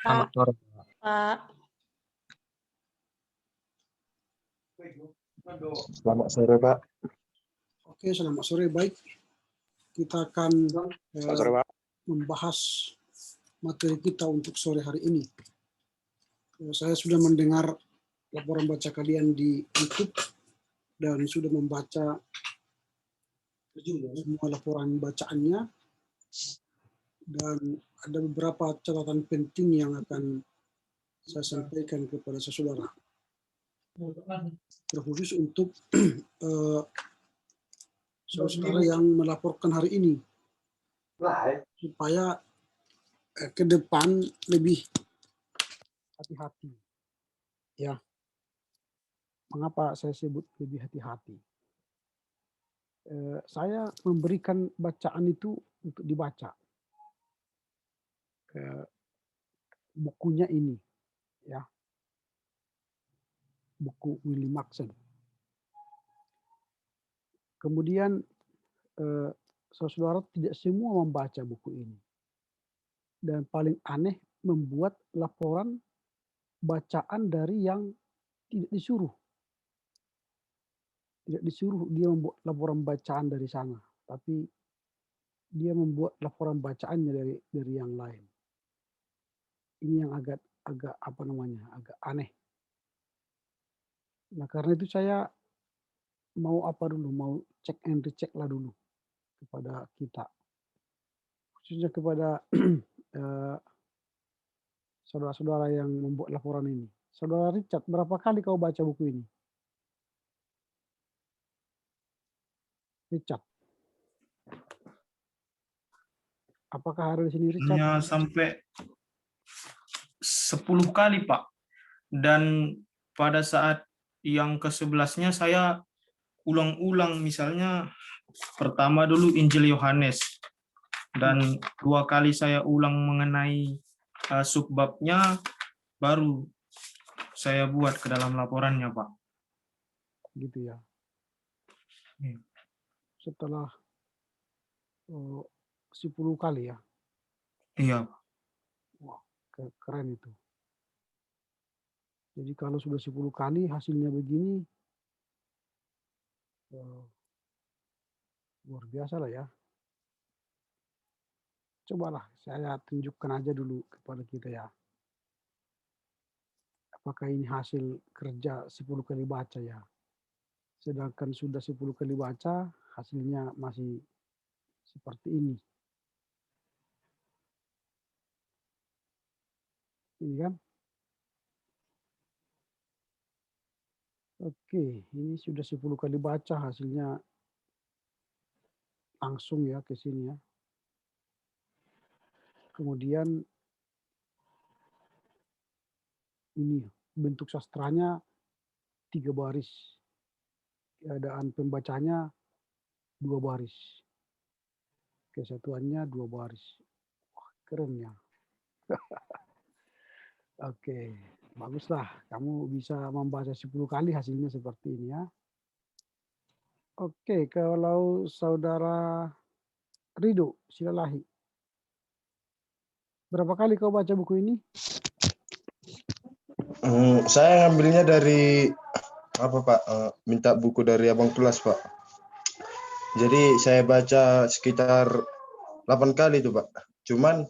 Selamat Pak. sore. Pak. Selamat sore, Pak. Oke, selamat sore. Baik, kita akan Selamat sore, Pak. membahas materi kita untuk sore hari ini. Saya sudah mendengar laporan baca kalian di YouTube dan sudah membaca semua laporan bacaannya, dan ada beberapa catatan penting yang akan saya sampaikan kepada saudara, terkhusus untuk saudara yang melaporkan hari ini, supaya ke depan lebih hati-hati. Ya, mengapa saya sebut lebih hati-hati? Saya memberikan bacaan itu untuk dibaca. Bukunya ini, ya, buku Willy Maxon. Kemudian saudara tidak semua membaca buku ini, dan paling aneh membuat laporan bacaan dari yang tidak disuruh. Tidak disuruh dia membuat laporan bacaan dari sana, tapi dia membuat laporan bacaannya dari yang lain. Ini yang agak apa namanya, agak aneh. Nah, karena itu saya mau apa dulu, mau cek and recheck lah dulu kepada kita, khususnya kepada saudara-saudara yang membuat laporan ini. Saudara Richard, berapa kali kau baca buku ini? Richard, apakah ada di sini Richard? Hanya sampai 10 kali, Pak. Dan pada saat yang ke-11-nya saya ulang-ulang, misalnya pertama dulu Injil Yohanes, dan 2 kali saya ulang mengenai subbabnya, baru saya buat ke dalam laporannya, Pak. Gitu ya. Setelah 10 kali ya? Iya. Wah, keren itu. Jadi kalau sudah 10 kali hasilnya begini, luar biasa lah ya. Cobalah saya tunjukkan aja dulu kepada kita ya. Apakah ini hasil kerja 10 kali baca ya. Sedangkan sudah 10 kali baca, hasilnya masih seperti ini. Ini kan? Oke, ini sudah 10 kali baca, hasilnya langsung ya ke sini ya. Kemudian ini bentuk sastranya 3 baris. Keadaan pembacanya 2 baris. Kesatuannya 2 baris. Wah, keren ya. Oke, baguslah. Kamu bisa membaca 10 kali hasilnya seperti ini ya. Oke, kalau saudara Rido, Silalahi. Berapa kali kau baca buku ini? Saya ngambilnya dari apa, Pak? Minta buku dari abang kelas, Pak. Jadi saya baca sekitar 8 kali itu, Pak. Cuman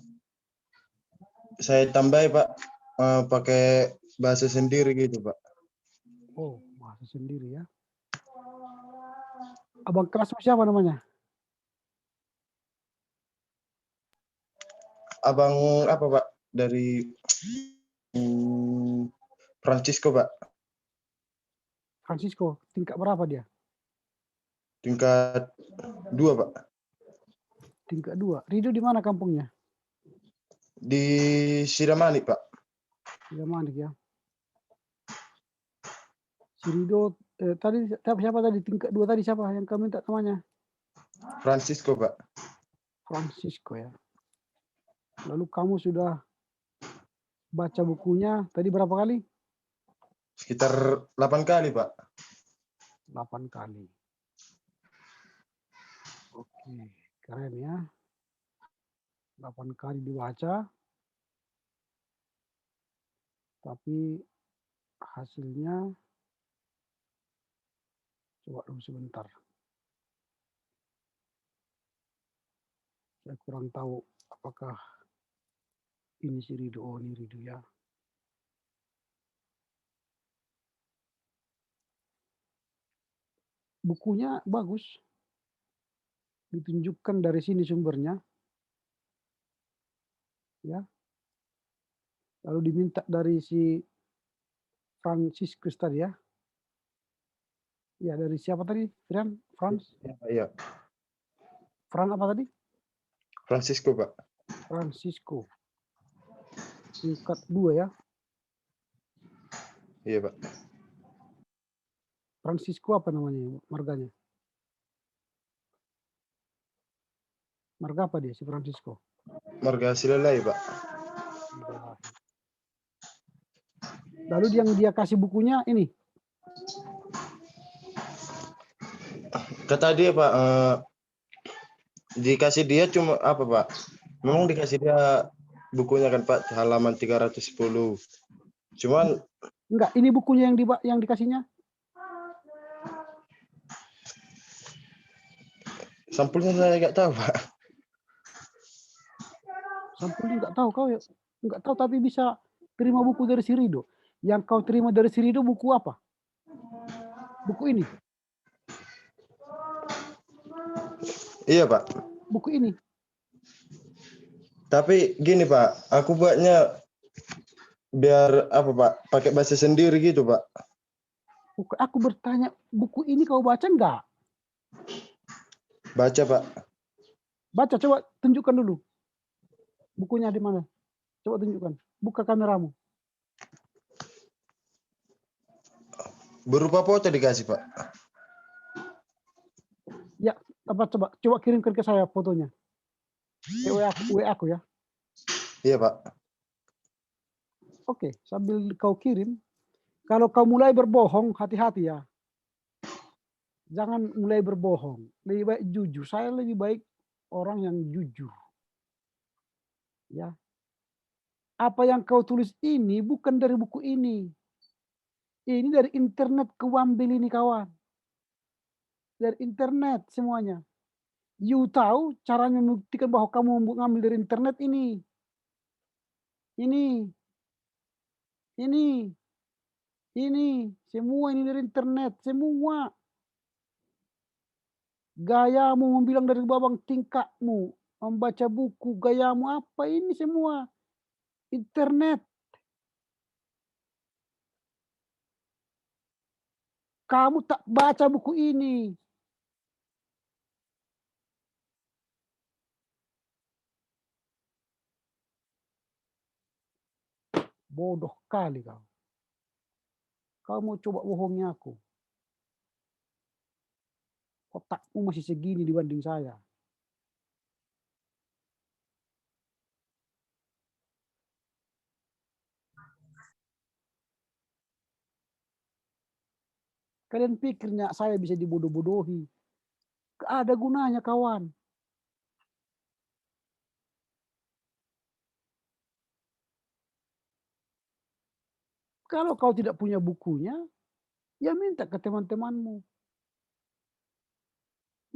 saya tambahi, Pak, pakai bahasa sendiri gitu, Pak. Oh, bahasa sendiri ya. Abang kelas siapa namanya? Abang apa, Pak? Dari Francisco, Pak. Francisco, tingkat berapa dia? Tingkat 2, Pak. Tingkat 2. Rido di mana kampungnya? Di Sidamani, Pak. Sidamani ya. Si Rido tadi siapa tadi tingkat 2 tadi, siapa yang kau minta namanya? Francisco, Pak. Francisco ya. Lalu kamu sudah baca bukunya tadi berapa kali? Sekitar 8 kali, Pak. 8 kali. Oke, keren ya. 8 kali dibaca. Tapi hasilnya coba dulu sebentar. Saya kurang tahu apakah ini si Rido. Oh, ini Rido ya. Bukunya bagus. Ditunjukkan dari sini sumbernya. Ya. Lalu diminta dari si Franciscus tadi ya. Ya, dari siapa tadi? Franz? Iya, Fran apa tadi? Francisco, Pak. Francisco. Tingkat 2 ya. Iya, Pak. Francisco apa namanya marganya? Marga apa dia si Francisco? Marga Silelai, Pak. Lalu yang dia kasih bukunya ini. Kata dia, Pak, dikasih dia cuma apa, Pak? Memang dikasih dia bukunya kan, Pak, halaman 310. Cuman Enggak, ini bukunya yang dikasihnya. sampulnya saya nggak tahu, Pak. Sampulnya enggak tahu kau ya. Enggak tahu tapi bisa terima buku dari si Rido. Yang kau terima dari si Rido buku apa? Buku ini. Iya, Pak. Buku ini. Tapi gini, Pak, aku buatnya biar apa, Pak? Pakai bahasa sendiri gitu, Pak. Aku bertanya, buku ini kau baca enggak? Baca, Pak. Baca, coba tunjukkan dulu. Bukunya di mana? Coba tunjukkan. Buka kameramu. Berupa foto dikasih, Pak. Ya, coba kirimkan ke saya fotonya. WA aku ya. Iya, Pak. Oke, sambil kau kirim, kalau kau mulai berbohong, hati-hati ya. Jangan mulai berbohong. Lebih baik jujur. Saya lebih baik orang yang jujur. Ya. Apa yang kau tulis ini bukan dari buku ini. Ini dari internet kau ambil ini kawan. Dari internet semuanya. You tahu caranya membuktikan bahwa kamu ngambil dari internet ini. Ini. Semua ini dari internet. Semua. Gayamu membilang dari babang tingkahmu. Membaca buku, gayamu apa ini semua. Internet. Kamu tak baca buku ini. Bodoh kali kau. Kau mau coba bohongi aku. Otakmu masih segini dibanding saya. Kalian pikirnya saya bisa dibodoh-bodohi. Gak ada gunanya kawan. Kalau kau tidak punya bukunya, ya minta ke teman-temanmu.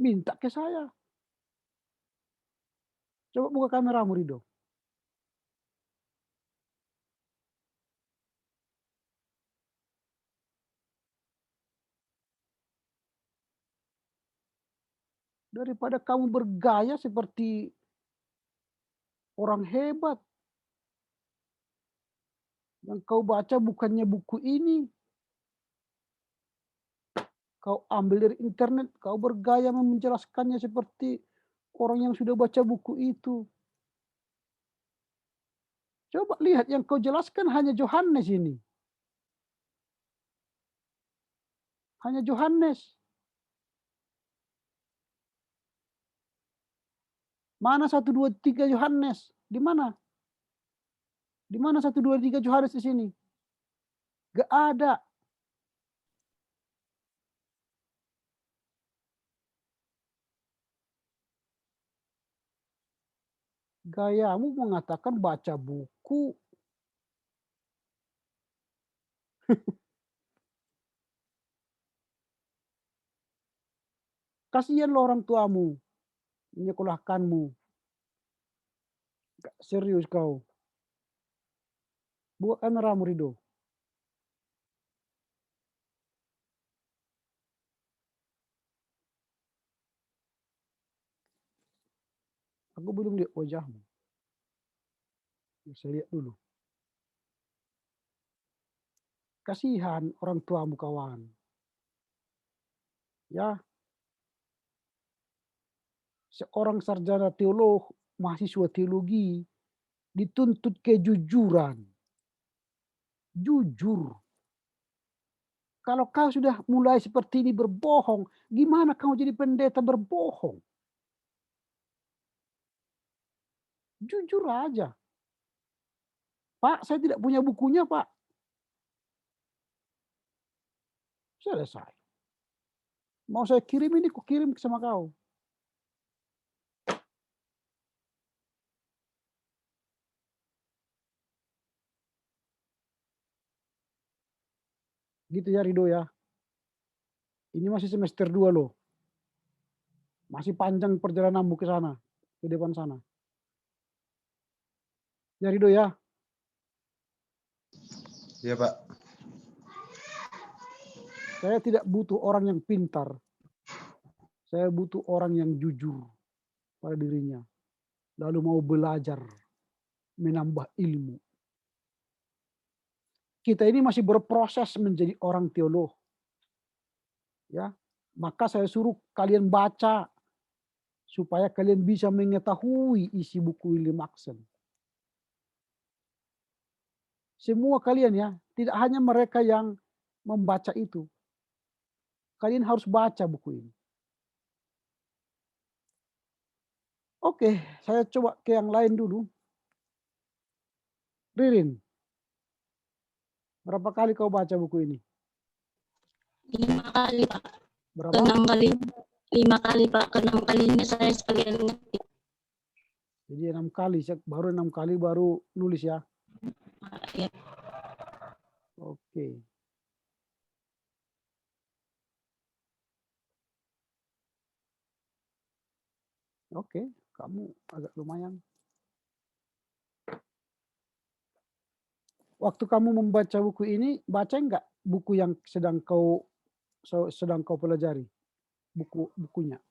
Minta ke saya. Coba buka kameramu, Rido. Daripada kamu bergaya seperti orang hebat. Yang kau baca bukannya buku ini. Kau ambil dari internet, kau bergaya menjelaskannya seperti orang yang sudah baca buku itu. Coba lihat yang kau jelaskan hanya Yohanes ini. Hanya Yohanes. Mana 1, 2, 3 Yohanes? Di mana? Di mana 1, 2, 3 Yohanes di sini? Gak ada. Gayamu mengatakan baca buku. Kasihan lo orang tuamu menyekolahkanmu. Serius kau. Buka kameramu, Rido. Aku belum lihat wajahmu. Saya lihat dulu. Kasihan orang tuamu, kawan. Ya. Seorang sarjana teolog, mahasiswa teologi, dituntut kejujuran. Jujur. Kalau kau sudah mulai seperti ini berbohong, gimana kau jadi pendeta berbohong? Jujur aja. Pak, saya tidak punya bukunya, Pak. Selesai. Mau saya kirim ini, ku kirim sama kau. Gitu ya, Rido ya. Ini masih semester 2 loh. Masih panjang perjalananmu ke sana, ke depan sana. Ya, Rido ya. Iya, Pak. Saya tidak butuh orang yang pintar. Saya butuh orang yang jujur pada dirinya. Lalu mau belajar, menambah ilmu. Kita ini masih berproses menjadi orang teolog. Ya, maka saya suruh kalian baca supaya kalian bisa mengetahui isi buku William Maxon. Semua kalian ya, tidak hanya mereka yang membaca itu. Kalian harus baca buku ini. Oke, saya coba ke yang lain dulu. Ririn, berapa kali kau baca buku ini? 5 kali, Pak. Berapa? 6 kali. 5 kali, Pak. Ke-6 kalinya saya sekalian ngetik. Jadi 6 kali, baru 6 kali baru nulis ya. Ya. Oke. Oke, kamu agak lumayan. Waktu kamu membaca buku ini, baca enggak buku yang sedang kau pelajari? Bukunya.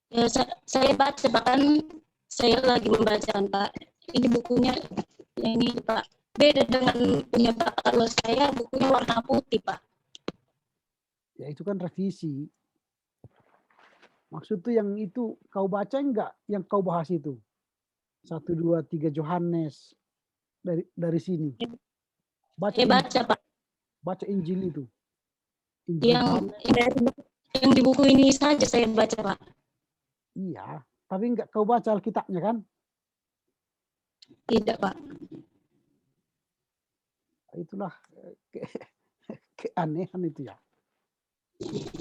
Ya, saya baca, bahkan saya lagi membaca, Pak. Ini bukunya yang ini, Pak. Beda dengan punya Pak. Kalau saya bukunya warna putih, Pak. Ya itu kan revisi. Maksud tuh yang itu kau baca enggak yang kau bahas itu? 1, 2, 3 Yohanes dari sini. Baca Saya baca, Pak. Baca Injil itu. Injil yang di buku ini saja saya baca, Pak. Iya, tapi enggak kau baca Alkitabnya kan? Tidak, Pak. Itulah keanehan itu ya.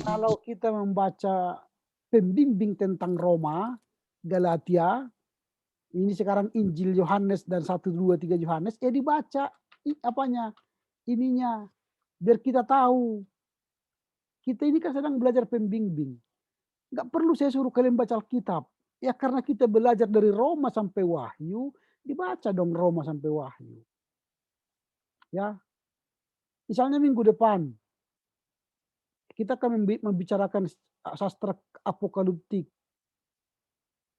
Kalau kita membaca pembimbing tentang Roma, Galatia, ini sekarang Injil Yohanes dan 1, 2, 3 Yohanes, ya dibaca ininya, biar kita tahu. Kita ini kan sedang belajar pembimbing. Nggak perlu saya suruh kalian baca Alkitab. Ya karena kita belajar dari Roma sampai Wahyu, dibaca dong Roma sampai Wahyu. Ya, misalnya minggu depan, kita akan membicarakan sastra apokaliptik.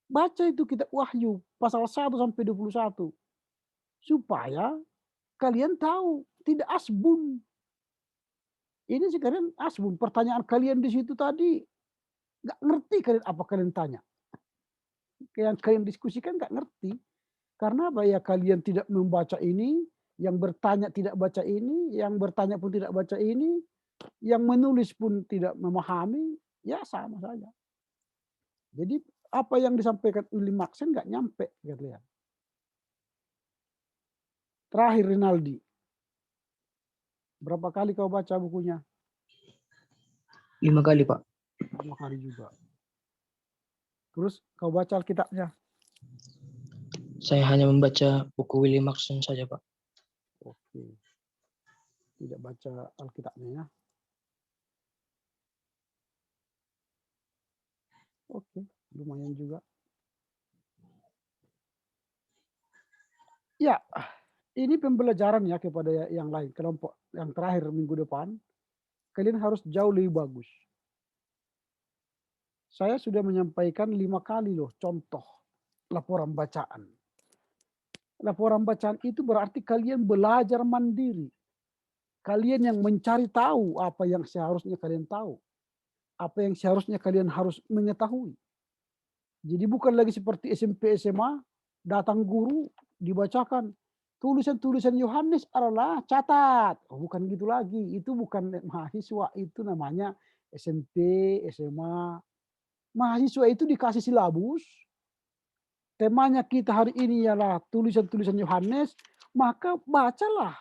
Baca itu kitab Wahyu, pasal 1 sampai 21. Supaya kalian tahu, tidak asbun. Ini sekarang asbun. Pertanyaan kalian di situ tadi, nggak ngerti kalian apa kalian tanya. Yang kalian diskusikan nggak ngerti. Karena apa ya, kalian tidak membaca ini, yang bertanya tidak baca ini, yang bertanya pun tidak baca ini, yang menulis pun tidak memahami, ya sama saja. Jadi apa yang disampaikan William Maxon nggak nyampe, kalian. Terakhir Rinaldi, berapa kali kau baca bukunya? 5 kali, Pak. 5 kali juga. Terus kau baca Alkitabnya? Saya hanya membaca buku William Maxon saja, Pak. Oke. Tidak baca Alkitabnya ya. Oke, lumayan juga. Ya, ini pembelajaran ya kepada yang lain. Kelompok yang terakhir minggu depan, kalian harus jauh lebih bagus. Saya sudah menyampaikan 5 kali loh contoh laporan bacaan. Laporan bacaan itu berarti kalian belajar mandiri. Kalian yang mencari tahu apa yang seharusnya kalian tahu. Apa yang seharusnya kalian harus mengetahui. Jadi bukan lagi seperti SMP, SMA, datang guru, dibacakan. Tulisan-tulisan Yohanes adalah catat. Oh, bukan gitu lagi. Itu bukan mahasiswa, itu namanya SMP, SMA. Mahasiswa itu dikasih silabus. Temanya kita hari ini ialah tulisan-tulisan Yohanes. Maka bacalah.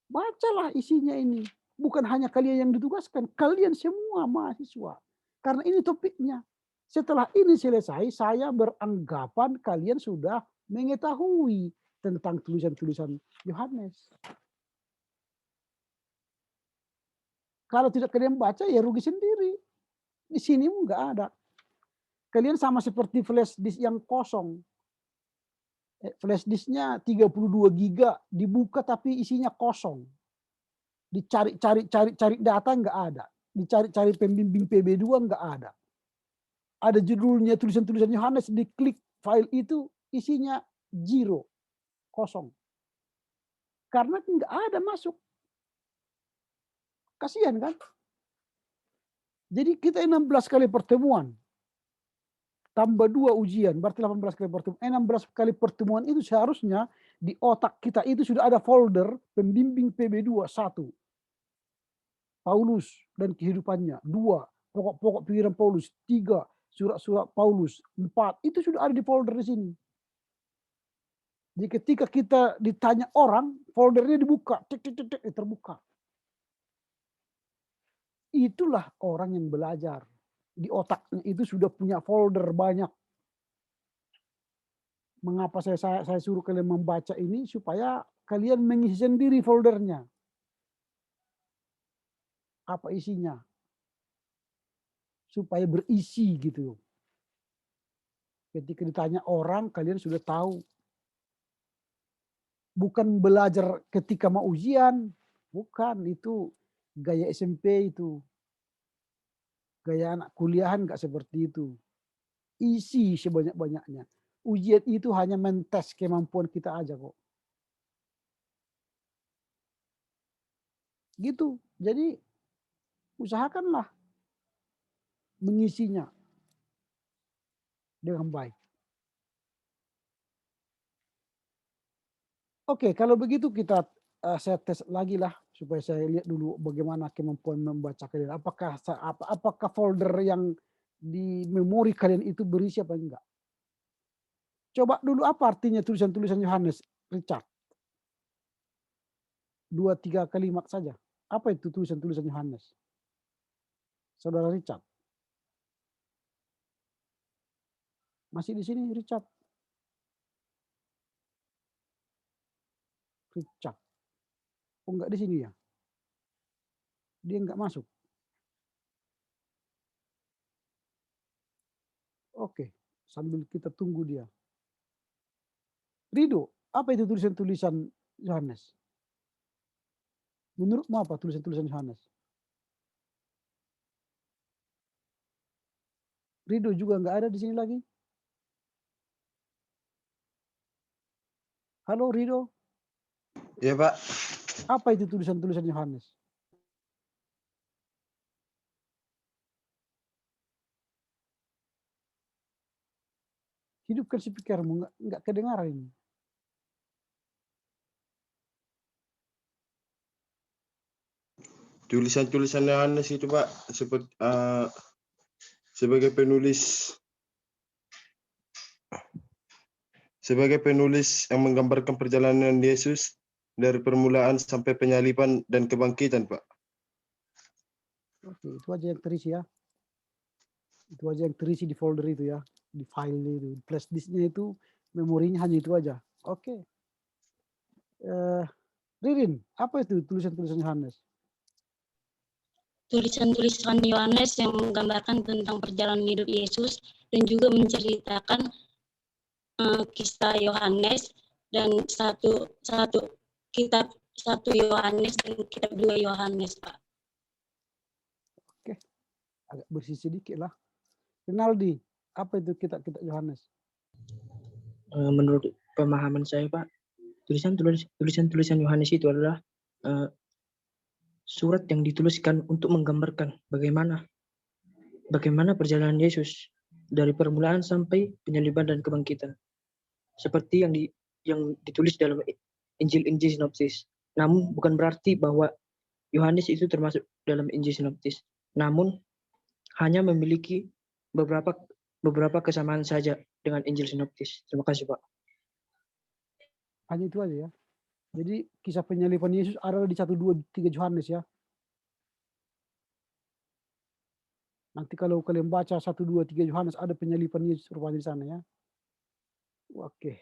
Bacalah isinya ini. Bukan hanya kalian yang ditugaskan. Kalian semua mahasiswa. Karena ini topiknya. Setelah ini selesai, saya beranggapan kalian sudah mengetahui tentang tulisan-tulisan Yohanes. Kalau tidak kalian baca, ya rugi sendiri. Di sini enggak ada. Kalian sama seperti flash disk yang kosong. Flash disknya 32 giga, dibuka tapi isinya kosong. Dicari data enggak ada. Dicari pembimbing PB2 enggak ada. Ada judulnya tulisan-tulisan Yohanes, diklik file itu isinya 0, kosong. Karena enggak ada masuk. Kasihan kan? Jadi kita 16 kali pertemuan. Tambah 2 ujian, berarti 18 kali pertemuan. 16 kali pertemuan itu seharusnya di otak kita itu sudah ada folder pembimbing PB2. 1. Paulus dan kehidupannya. 2. Pokok-pokok pikiran Paulus. 3. Surat-surat Paulus. 4. Itu sudah ada di folder di sini. Jadi ketika kita ditanya orang, foldernya dibuka. Terbuka. Itulah orang yang belajar. Di otaknya itu sudah punya folder banyak. Mengapa saya suruh kalian membaca ini? Supaya kalian mengisi sendiri foldernya. Apa isinya? Supaya berisi gitu. Ketika ditanya orang, kalian sudah tahu. Bukan belajar ketika mau ujian. Bukan, itu gaya SMP itu. Gaya anak kuliahan nggak seperti itu. Isi sebanyak-banyaknya. Ujian itu hanya mentes kemampuan kita aja kok. Gitu. Jadi usahakanlah mengisinya dengan baik. Oke, kalau begitu saya tes lagi lah supaya saya lihat dulu bagaimana kemampuan membaca kalian. Apakah folder yang di memori kalian itu berisi apa enggak? Coba dulu apa artinya tulisan-tulisan Yohanes, Richard? 2-3 kalimat saja. Apa itu tulisan-tulisan Yohanes? Saudara Richard. Masih di sini Richard? Richard. Oh enggak di sini ya? Dia enggak masuk. Oke, sambil kita tunggu dia. Rido, apa itu tulisan-tulisan Yohanes? Menurutmu apa tulisan-tulisan Yohanes? Rido juga enggak ada di sini lagi? Halo Rido. Iya Pak. Apa itu tulisan-tulisan Yohanes? Hidupkan speakermu, enggak kedengaran ini. Tulisan-tulisan Yohanes itu Pak, sebagai penulis yang menggambarkan perjalanan Yesus dari permulaan sampai penyaliban dan kebangkitan Pak. Oke, itu aja yang terisi ya. Itu aja yang terisi di folder itu ya, di file itu, flash disknya itu memorinya hanya itu aja. Oke. Ririn, apa itu tulisan-tulisan Yohanes? Tulisan-tulisan Yohanes yang menggambarkan tentang perjalanan hidup Yesus dan juga menceritakan kisah Yohanes dan satu kitab 1 Yohanes dan kitab 2 Yohanes, Pak. Agak bersih sedikit lah. Rinaldi, apa itu kitab-kitab Yohanes? Menurut pemahaman saya, Pak, tulisan-tulisan Yohanes itu adalah surat yang dituliskan untuk menggambarkan bagaimana perjalanan Yesus dari permulaan sampai penyaliban dan kebangkitan. Seperti yang ditulis dalam Injil sinoptis. Namun bukan berarti bahwa Yohanes itu termasuk dalam Injil sinoptis. Namun hanya memiliki beberapa kesamaan saja dengan Injil sinoptis. Terima kasih, Pak. Hanya itu aja ya. Jadi kisah penyaliban Yesus ada di 1, 2, 3 Yohanes ya. Nanti kalau kalian baca 1, 2, 3 Yohanes ada penyaliban Yesus rupanya di sana ya. Oke.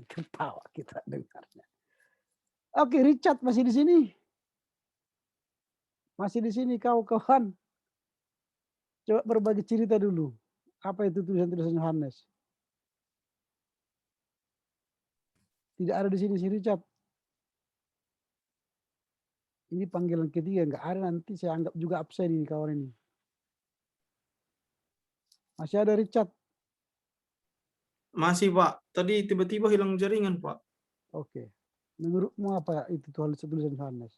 Ketawa kita dengarnya. Oke, Richard masih di sini. Masih di sini kau kawan. Coba berbagi cerita dulu. Apa itu tulisan-tulisan Yohanes? Tidak ada di sini si Richard. Ini panggilan ketiga, nggak ada, nanti saya anggap juga absen ini kawan ini. Masih ada Richard? Masih, Pak. Tadi tiba-tiba hilang jaringan, Pak. Oke. Menurutmu apa itu tulisan Yohanes?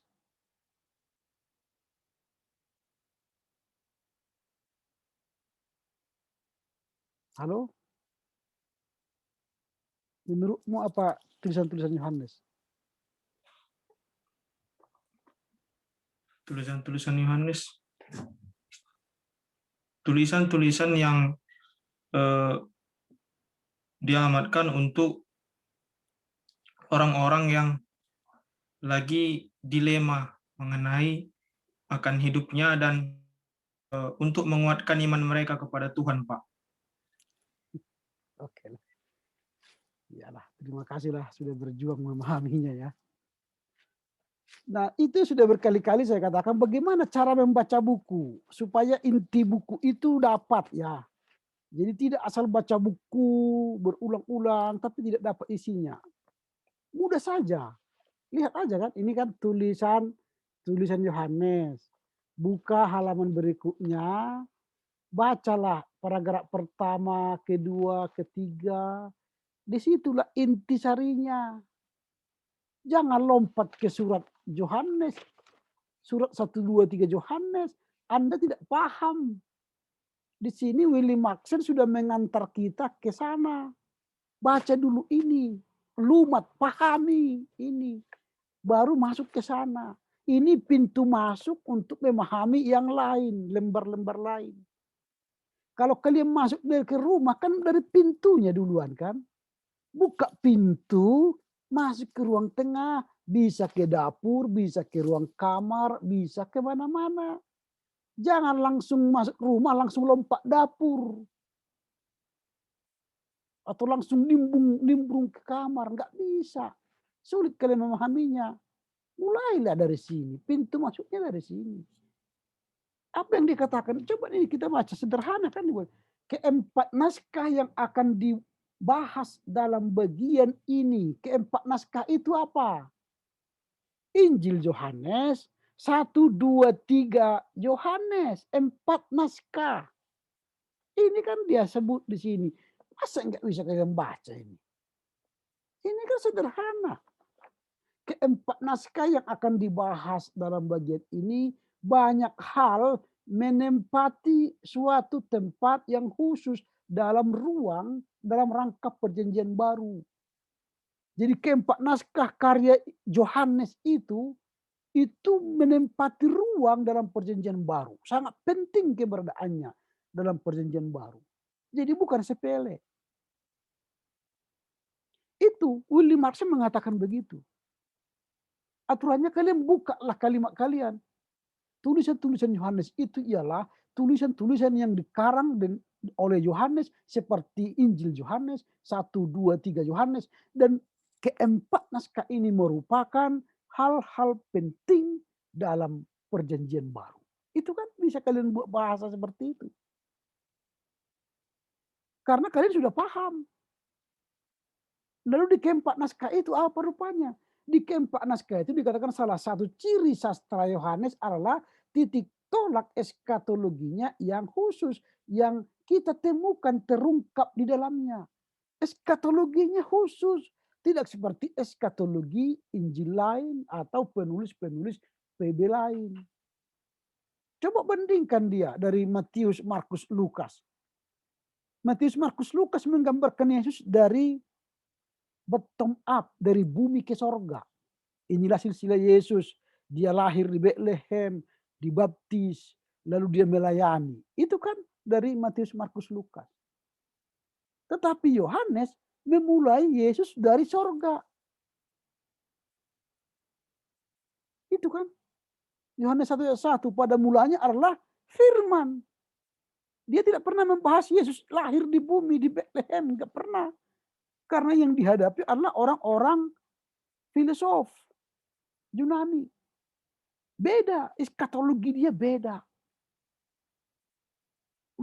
Halo? Menurutmu apa tulisan-tulisan Yohanes? Tulisan-tulisan Yohanes. Tulisan-tulisan yang dialamatkan untuk orang-orang yang lagi dilema mengenai akan hidupnya dan untuk menguatkan iman mereka kepada Tuhan, Pak. Oke. Iyalah, terima kasihlah sudah berjuang memahaminya ya. Nah, itu sudah berkali-kali saya katakan bagaimana cara membaca buku supaya inti buku itu dapat ya. Jadi tidak asal baca buku berulang-ulang tapi tidak dapat isinya. Mudah saja. Lihat aja kan, ini kan tulisan Yohanes. Buka halaman berikutnya, bacalah paragraf pertama, kedua, ketiga. Disitulah intisarinya. Jangan lompat ke surat Yohanes. Surat 1, 2, 3 Yohanes. Anda tidak paham. Di sini Willy Maxen sudah mengantar kita ke sana. Baca dulu ini. Lumat, pahami ini. Baru masuk ke sana. Ini pintu masuk untuk memahami yang lain. Lembar-lembar lain. Kalau kalian masuk dari ke rumah kan dari pintunya duluan kan. Buka pintu. Masuk ke ruang tengah, bisa ke dapur, bisa ke ruang kamar, bisa ke mana-mana. Jangan langsung masuk rumah, langsung lompat dapur. Atau langsung nimbrung ke kamar, nggak bisa. Sulit kalian memahaminya. Mulailah dari sini, pintu masuknya dari sini. Apa yang dikatakan? Coba ini kita baca sederhana kan. Keempat naskah yang akan bahas dalam bagian ini. Keempat naskah itu apa? Injil Yohanes, 1, 2, 3 Yohanes, 4 naskah. Ini kan dia sebut di sini. Masa enggak bisa kalian baca ini? Ini kan sederhana. Keempat naskah yang akan dibahas dalam bagian ini banyak hal menempati suatu tempat yang khusus dalam ruang dalam rangka perjanjian baru. Jadi keempat naskah karya Yohanes itu menempati ruang dalam perjanjian baru. Sangat penting keberadaannya dalam perjanjian baru. Jadi bukan sepele. Itu Willy Maxen mengatakan begitu. Aturannya kalian bukalah kalimat kalian. Tulisan-tulisan Yohanes itu ialah tulisan-tulisan yang dikarang oleh Yohanes seperti Injil Yohanes, 1, 2, 3 Yohanes. Dan keempat naskah ini merupakan hal-hal penting dalam perjanjian baru. Itu kan bisa kalian buat bahasa seperti itu. Karena kalian sudah paham. Lalu di keempat naskah itu apa rupanya? Di keempat naskah itu dikatakan salah satu ciri sastra Yohanes adalah titik tolak eskatologinya yang khusus, yang kita temukan terungkap di dalamnya. Eskatologinya khusus, tidak seperti eskatologi Injil lain atau penulis-penulis PB lain. Coba bandingkan dia dari Matius, Markus, Lukas. Matius, Markus, Lukas menggambarkan Yesus dari bottom up, dari bumi ke sorga. Inilah silsilah Yesus. Dia lahir di Bethlehem, dibaptis, lalu dia melayani. Itu kan dari Matius, Markus, Lukas. Tetapi Yohanes memulai Yesus dari sorga. Itu kan. Yohanes 1:1 pada mulanya adalah firman. Dia tidak pernah membahas Yesus lahir di bumi, di Bethlehem. Enggak pernah. Karena yang dihadapi adalah orang-orang filosof Yunani. Beda, eskatologi dia beda.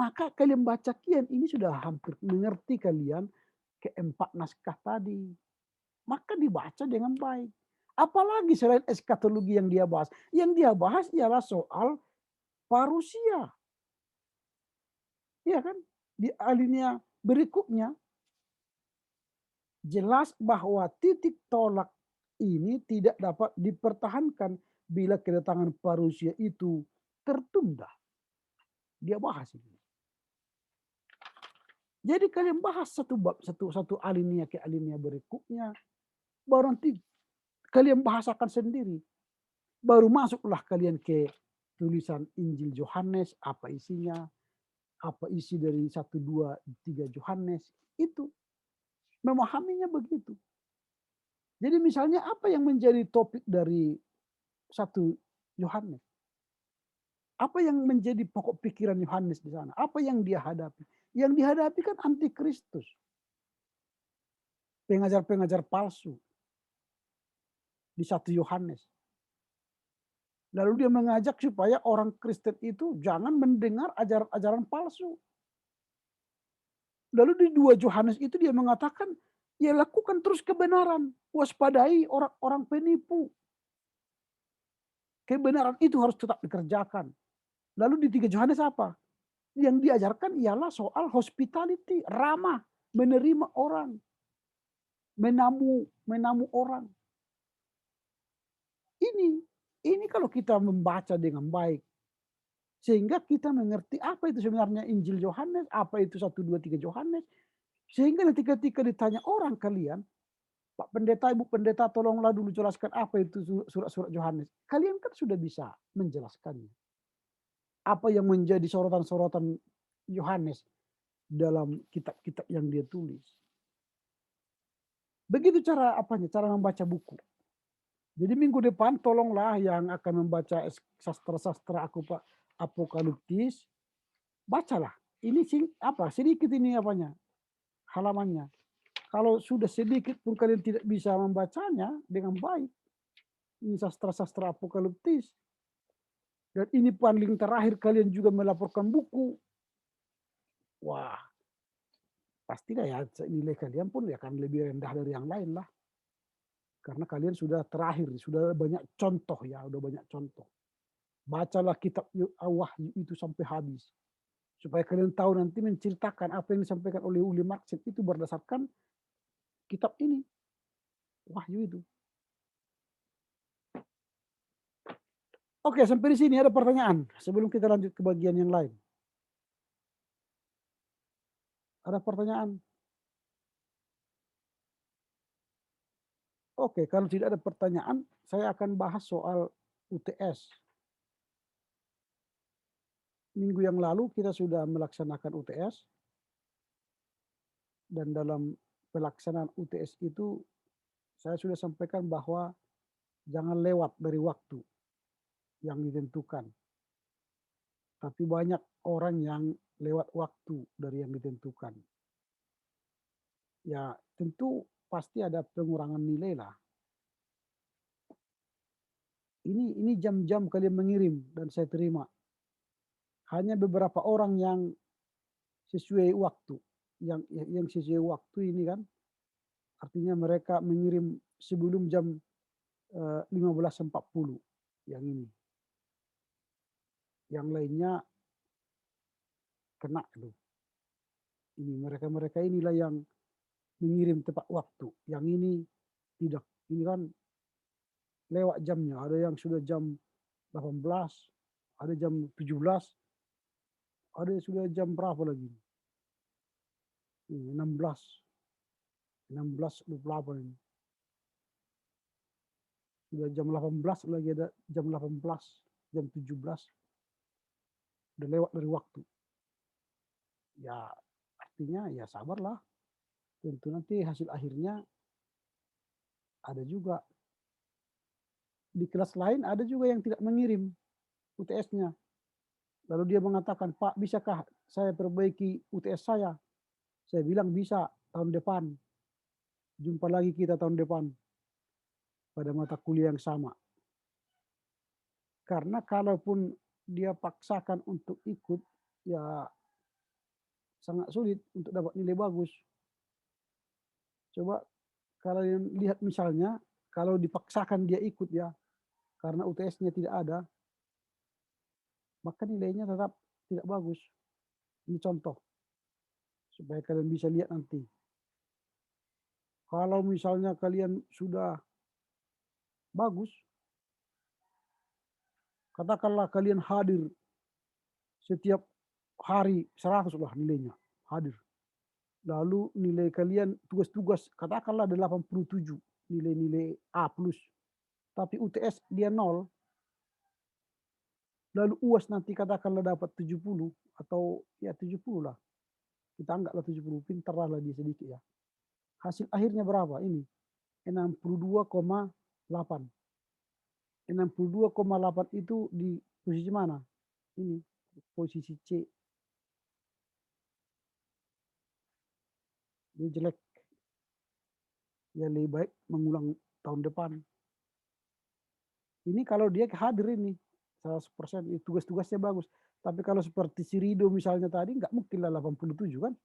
Maka kalian baca kian ini sudah hampir mengerti kalian keempat naskah tadi. Maka dibaca dengan baik. Apalagi selain eskatologi yang dia bahas. Yang dia bahas ialah soal parusia. Iya kan? Di alinea berikutnya jelas bahwa titik tolak ini tidak dapat dipertahankan bila kedatangan parusia itu tertunda. Dia bahas ini. Jadi kalian bahas satu bab, satu alinea ke alinea berikutnya, baru nanti kalian bahasakan sendiri. Baru masuklah kalian ke tulisan Injil Yohanes, apa isinya, apa isi dari 1, 2, 3 Yohanes, itu. Memahaminya begitu. Jadi misalnya apa yang menjadi topik dari 1 Yohanes? Apa yang menjadi pokok pikiran Yohanes di sana? Apa yang dia hadapi? Yang dihadapi kan antikristus. Pengajar-pengajar palsu. Di 1 Yohanes. Lalu dia mengajak supaya orang Kristen itu jangan mendengar ajaran-ajaran palsu. Lalu di 2 Yohanes itu dia mengatakan, ya lakukan terus kebenaran. Waspadai orang-orang penipu. Kebenaran itu harus tetap dikerjakan. Lalu di 3 Yohanes apa? Yang diajarkan ialah soal hospitality, ramah, menerima orang, menamu orang. Ini kalau kita membaca dengan baik, sehingga kita mengerti apa itu sebenarnya Injil Yohanes, apa itu 1, 2, 3 Yohanes, sehingga ketika ditanya orang kalian, Pak Pendeta, Ibu Pendeta, tolonglah dulu jelaskan apa itu surat-surat Yohanes. Kalian kan sudah bisa menjelaskannya. Apa yang menjadi sorotan-sorotan Yohanes dalam kitab-kitab yang dia tulis. Begitu cara membaca buku. Jadi minggu depan tolonglah yang akan membaca sastra-sastra apokaliptis, bacalah. Ini sedikit ini halamannya. Kalau sudah sedikit pun kalian tidak bisa membacanya dengan baik. Ini sastra-sastra apokaliptis. Dan ini paling terakhir kalian juga melaporkan buku. Wah, pastilah ya nilai kalian pun akan lebih rendah dari yang lain lah. Karena kalian sudah terakhir, sudah banyak contoh ya, udah banyak contoh. Bacalah kitab Wahyu itu sampai habis. Supaya kalian tahu nanti menceritakan apa yang disampaikan oleh Uli Marxin itu berdasarkan kitab ini. Wahyu itu. Oke, sampai di sini ada pertanyaan sebelum kita lanjut ke bagian yang lain. Ada pertanyaan? Oke, kalau tidak ada pertanyaan, saya akan bahas soal UTS. Minggu yang lalu kita sudah melaksanakan UTS. Dan dalam pelaksanaan UTS itu, saya sudah sampaikan bahwa jangan lewat dari waktu yang ditentukan. Tapi banyak orang yang lewat waktu dari yang ditentukan. Ya tentu pasti ada pengurangan nilai lah. Ini jam-jam kalian mengirim dan saya terima. Hanya beberapa orang yang sesuai waktu. Yang sesuai waktu ini kan artinya mereka mengirim sebelum jam 15.40 yang ini. Yang lainnya kena tuh. Ini mereka inilah yang mengirim tepat waktu. Yang ini tidak. Ini kan lewat jamnya. Ada yang sudah jam 18, ada jam 17, ada yang sudah jam berapa lagi? 16:28 ini. Sudah jam 18 lagi, ada jam 18, jam 17. Udah lewat dari waktu. Ya artinya ya sabarlah. Tentu nanti hasil akhirnya ada juga. Di kelas lain ada juga yang tidak mengirim UTS-nya. Lalu dia mengatakan, Pak, bisakah saya perbaiki UTS saya? Saya bilang bisa, tahun depan. Jumpa lagi kita tahun depan pada mata kuliah yang sama. Karena kalaupun dia paksakan untuk ikut, ya sangat sulit untuk dapat nilai bagus. Coba kalian lihat misalnya, kalau dipaksakan dia ikut ya, karena UTS-nya tidak ada, maka nilainya tetap tidak bagus. Ini contoh, supaya kalian bisa lihat nanti. Kalau misalnya kalian sudah bagus, katakanlah kalian hadir setiap hari 100 lah nilainya, hadir. Lalu nilai kalian tugas-tugas katakanlah ada 87 nilai-nilai A+. Tapi UTS dia 0. Lalu UAS nanti katakanlah dapat 70 atau ya 70 lah. Kita anggaplah 70, pintarlah dia sedikit ya. Hasil akhirnya berapa? Ini 62,8. 62,8 itu di posisi mana? Ini posisi C. Dia jelek. Ya lebih baik mengulang tahun depan. Ini kalau dia hadir ini 100%, tugas-tugasnya bagus. Tapi kalau seperti si Rido misalnya tadi, nggak mungkin lah 87 kan.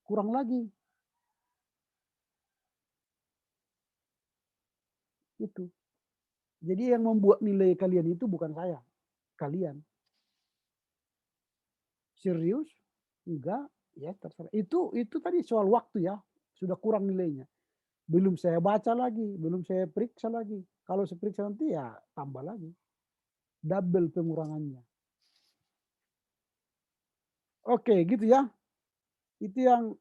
Kurang lagi. Itu. Jadi yang membuat nilai kalian itu bukan saya. Kalian. Serius? Enggak. Ya terserah. Itu tadi soal waktu ya. Sudah kurang nilainya. Belum saya baca lagi. Belum saya periksa lagi. Kalau saya periksa nanti ya tambah lagi. Double pengurangannya. Oke, gitu ya. Itu yang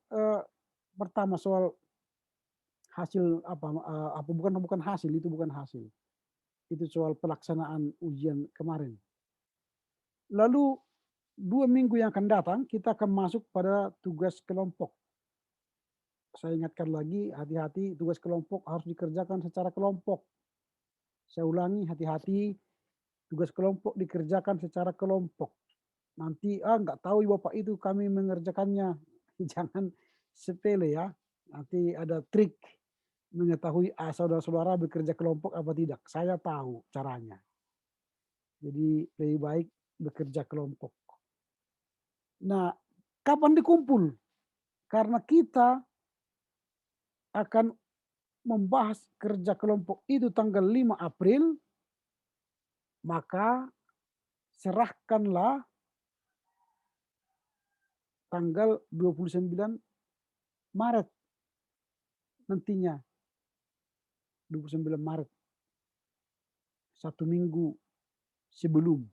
pertama soal hasil bukan hasil, itu bukan hasil. Itu soal pelaksanaan ujian kemarin. Lalu 2 minggu yang akan datang kita akan masuk pada tugas kelompok. Saya ingatkan lagi, hati-hati, tugas kelompok harus dikerjakan secara kelompok. Saya ulangi, hati-hati, tugas kelompok dikerjakan secara kelompok. Nanti nggak tahu Bapak itu kami mengerjakannya. Jangan sepele ya. Nanti ada trik mengetahui saudara-saudara bekerja kelompok apa tidak. Saya tahu caranya. Jadi lebih baik bekerja kelompok. Nah, kapan dikumpul? Karena kita akan membahas kerja kelompok itu tanggal 5 April, maka serahkanlah tanggal 29 Maret nantinya. 29 Maret. 1 minggu sebelum.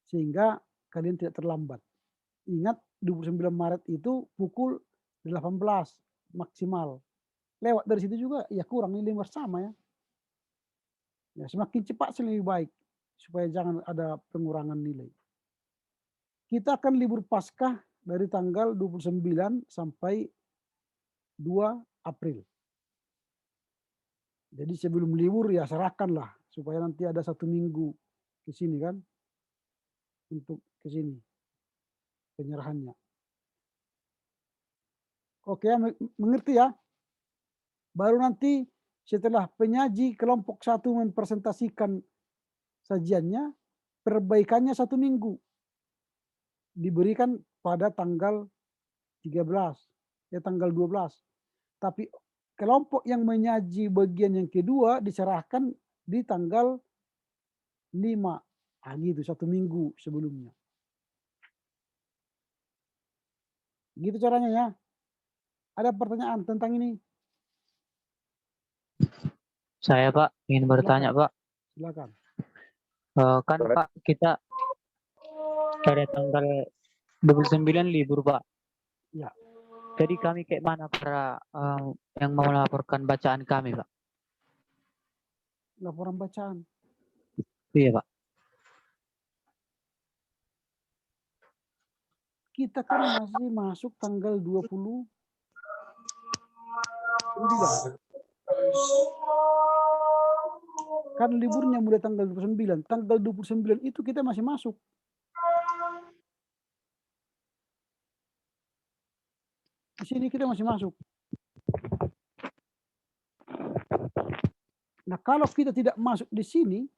Sehingga kalian tidak terlambat. Ingat 29 Maret itu pukul 18 maksimal. Lewat dari situ juga ya kurang nilai bersama ya. Ya semakin cepat lebih baik supaya jangan ada pengurangan nilai. Kita akan libur Paskah dari tanggal 29 sampai 2 April. Jadi sebelum libur ya serahkanlah supaya nanti ada 1 minggu ke sini kan untuk ke sini penyerahannya. Oke, mengerti ya? Baru nanti setelah penyaji kelompok 1 mempresentasikan sajiannya, perbaikannya 1 minggu. Diberikan pada tanggal 13, tanggal 12. Tapi kelompok yang menyaji bagian yang kedua diserahkan di tanggal 5. Gitu 1 minggu sebelumnya. Gitu caranya ya. Ada pertanyaan tentang ini? Saya Pak ingin bertanya Pak. Silakan. Kan Pak kita pada tanggal 29 libur Pak. Ya. Jadi kami kayak mana para yang mau melaporkan bacaan kami Pak? Laporan bacaan. Iya Pak. Kita kan masih masuk tanggal 29. Kan liburnya mulai tanggal 29. Tanggal 29 itu kita masih masuk. Di sini kita masih masuk. Nah, kalau kita tidak masuk di sini,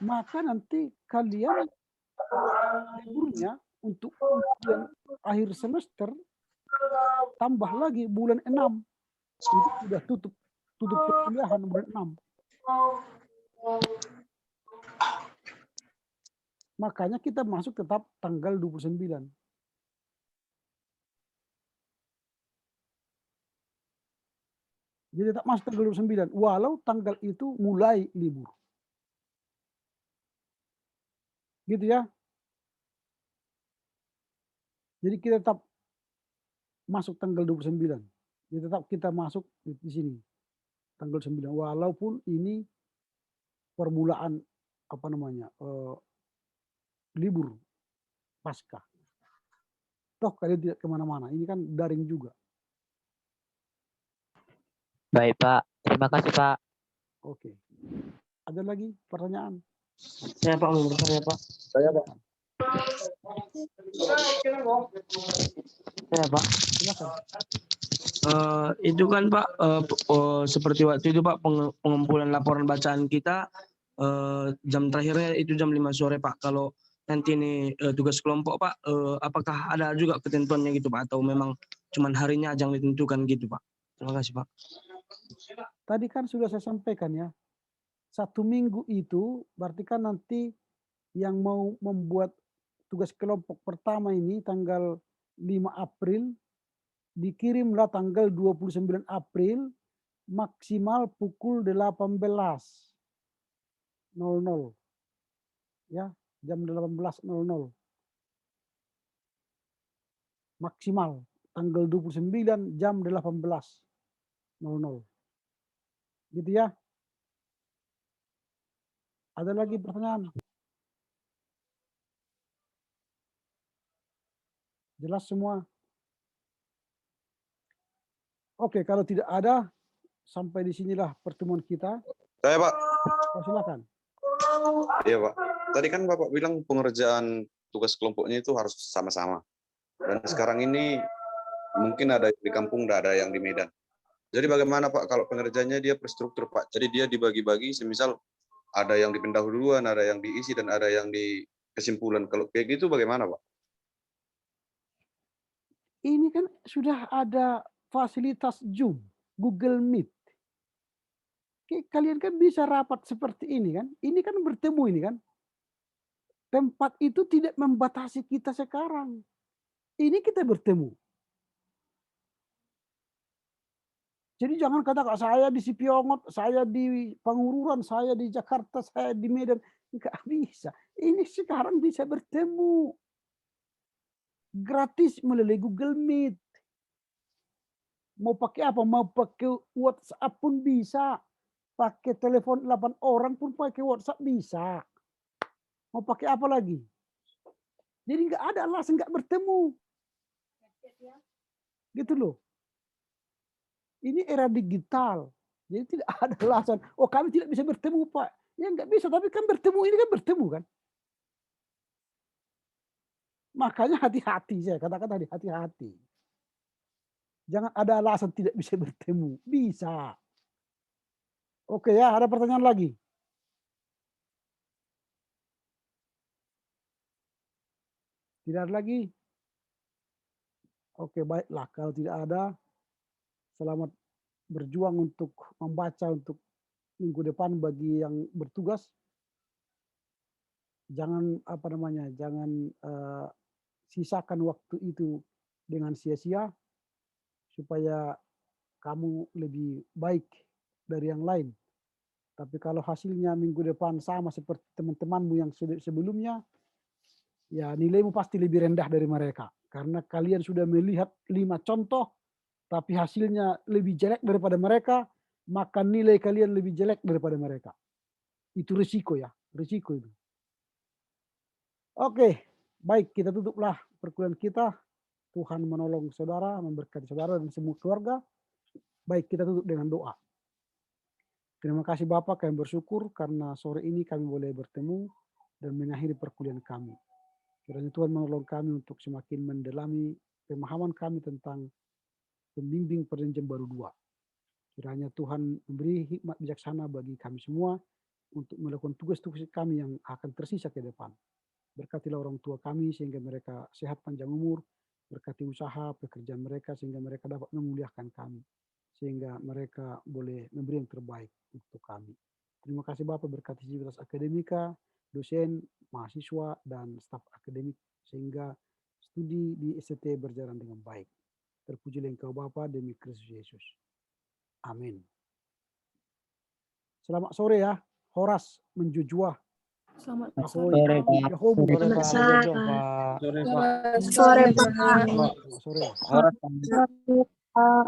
maka nanti kalian liburnya untuk ujian akhir semester tambah lagi bulan 6. Itu sudah tutup perkuliahan bulan 6. Makanya kita masuk tetap tanggal 29. Jadi tetap masuk tanggal 29, walau tanggal itu mulai libur. Gitu ya. Jadi kita tetap masuk tanggal 29. Jadi tetap kita masuk di sini. Tanggal 9. Walaupun ini permulaan libur pasca. Toh kalian tidak kemana-mana. Ini kan daring juga. Baik Pak. Terima kasih Pak. Oke. Ada lagi pertanyaan? Saya Pak mau bertanya Pak. Saya Pak. Saya Pak. Silakan. Itu kan Pak seperti waktu itu Pak pengumpulan laporan bacaan kita jam terakhirnya itu jam 5 sore Pak. Kalau nanti ini tugas kelompok Pak, apakah ada juga ketentuannya gitu Pak atau memang cuman harinya aja yang ditentukan gitu Pak? Terima kasih Pak. Tadi kan sudah saya sampaikan ya. 1 minggu itu berarti kan nanti yang mau membuat tugas kelompok pertama ini tanggal 5 April dikirimlah tanggal 29 April maksimal pukul 18.00. Ya, jam 18.00. Maksimal tanggal 29 jam 18.00. Gitu ya. Ada lagi pertanyaan? Jelas semua? Oke, kalau tidak ada, sampai di sinilah pertemuan kita. Saya Pak. Oh, silakan. Iya Pak. Tadi kan Bapak bilang pengerjaan tugas kelompoknya itu harus sama-sama. Dan sekarang ini mungkin ada di kampung, ada yang di Medan. Jadi bagaimana Pak kalau pengerjaannya dia terstruktur Pak? Jadi dia dibagi-bagi, semisal ada yang di pendahuluan, ada yang diisi, dan ada yang di kesimpulan. Kalau kayak gitu bagaimana Pak? Ini kan sudah ada fasilitas Zoom, Google Meet. Kalian kan bisa rapat seperti ini kan. Ini kan bertemu ini kan. Tempat itu tidak membatasi kita sekarang. Ini kita bertemu. Jadi jangan katakan saya di Sipiongot, saya di Pangururan, saya di Jakarta, saya di Medan. Enggak bisa. Ini sekarang bisa bertemu. Gratis melalui Google Meet. Mau pakai apa? Mau pakai WhatsApp pun bisa. Pakai telepon 8 orang pun pakai WhatsApp bisa. Mau pakai apa lagi? Jadi nggak ada alasan nggak bertemu. Gitu loh. Ini era digital. Jadi tidak ada alasan, oh kami tidak bisa bertemu Pak. Ya nggak bisa, tapi kan bertemu ini kan bertemu kan. Makanya hati-hati, saya katakan tadi hati-hati. Jangan ada alasan tidak bisa bertemu. Bisa. Oke ya, ada pertanyaan lagi? Tidak ada lagi? Oke, baiklah. Kalau tidak ada, selamat berjuang untuk membaca untuk minggu depan bagi yang bertugas. Jangan jangan sisakan waktu itu dengan sia-sia supaya kamu lebih baik dari yang lain. Tapi kalau hasilnya minggu depan sama seperti teman-temanmu yang sebelumnya, ya nilaimu pasti lebih rendah dari mereka. Karena kalian sudah melihat 5 contoh, tapi hasilnya lebih jelek daripada mereka, maka nilai kalian lebih jelek daripada mereka. Itu risiko ya, risiko itu. Oke, baik kita tutuplah perkuliahan kita. Tuhan menolong saudara, memberkati saudara dan semua keluarga. Baik, kita tutup dengan doa. Terima kasih Bapak, kami bersyukur karena sore ini kami boleh bertemu dan mengakhiri perkuliahan kami. Kiranya Tuhan menolong kami untuk semakin mendalami pemahaman kami tentang pembimbing perjanjian baru 2. Kiranya Tuhan memberi hikmat bijaksana bagi kami semua untuk melakukan tugas-tugas kami yang akan tersisa ke depan. Berkatilah orang tua kami sehingga mereka sehat panjang umur, berkati usaha, pekerjaan mereka sehingga mereka dapat memuliakan kami, sehingga mereka boleh memberi yang terbaik untuk kami. Terima kasih Bapak, berkati Civitas Akademika, dosen, mahasiswa, dan staf akademik sehingga studi di SCT berjalan dengan baik. Terpujilah Engkau Bapa demi Kristus Yesus. Amin. Selamat sore ya, Horas Menjujua. Selamat Ahoy. Sore, Pak. Yahomu. Sore, Pak. Sore, Pak. Sore, Pak. Sore, Pak. Selamat sore. Orang Pak.